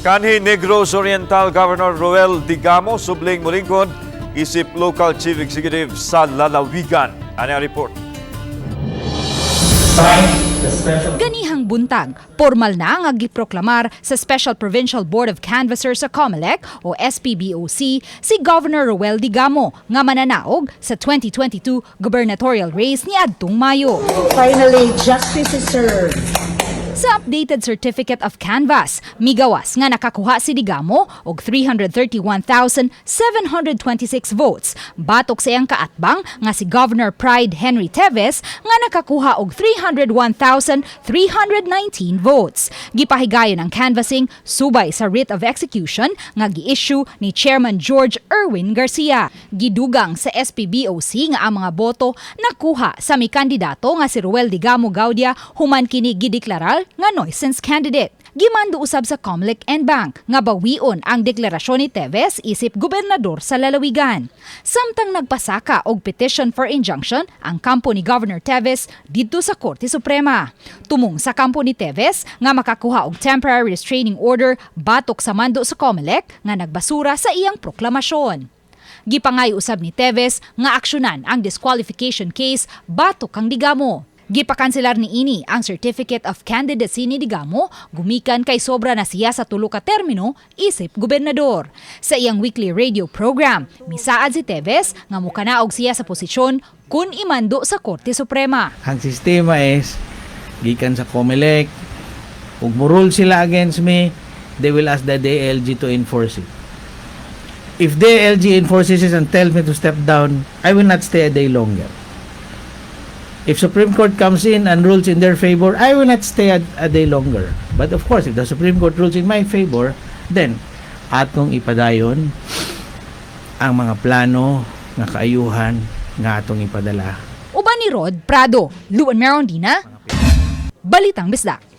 Kanhi Negros Oriental Governor Roel Degamo, Subli'ng molingkod, isip Local Chief Executive sa lalawigan. Ano ang report? Ganihang buntag, pormal na ang giproklamar sa Special Provincial Board of Canvassers sa COMELEC o SPBOC si Governor Roel Degamo nga mananaog sa 2022 gubernatorial race ni adtong Mayo. Finally, justice is served. Sa updated certificate of canvass, migawas nga nakakuha si Degamo og 331,726 votes. Batok sa iyang kaatbang nga si Governor Pryde Henry Teves nga nakakuha og 301,319 votes. Gipahigayon ang canvassing subay sa writ of execution nga gi-issue ni Chairman George Erwin Garcia. Gidugang sa SPBOC nga ang mga boto nakuha sa mi kandidato nga si Roel Degamo Gaudia human kini gideklarar nga nuisance candidate. Gimando usab sa COMELEC and Bank nga bawion ang deklarasyon ni Teves isip gobernador sa lalawigan. Samtang nagpasaka og petition for injunction ang kampo ni Governor Teves didto sa Korte Suprema. Tumong sa kampo ni Teves nga makakuha og temporary restraining order batok sa mando sa COMELEC nga nagbasura sa iyang proklamasyon. Gipangay usab ni Teves nga aksyonan ang disqualification case batok kang Degamo. Gipakanselar ni ini ang Certificate of Candidacy ni Degamo gumikan kay sobra na siya sa tulo ka termino isip gobernador. Sa iyang weekly radio program, misaad si Teves nga mukanaog siya sa posisyon kun imando sa Korte Suprema. Ang sistema is gikan sa COMELEC, kung murul sila against me, they will ask the DLG to enforce it. If DLG enforces it and tells me to step down, I will not stay a day longer. If Supreme Court comes in and rules in their favor, I will not stay a day longer. But of course, if the Supreme Court rules in my favor, then atong ipadayon ang mga plano nga kaayuhan nga atong ipadala. Uban ni Rod Prado, Luan Merondina, Balitang Bisdak.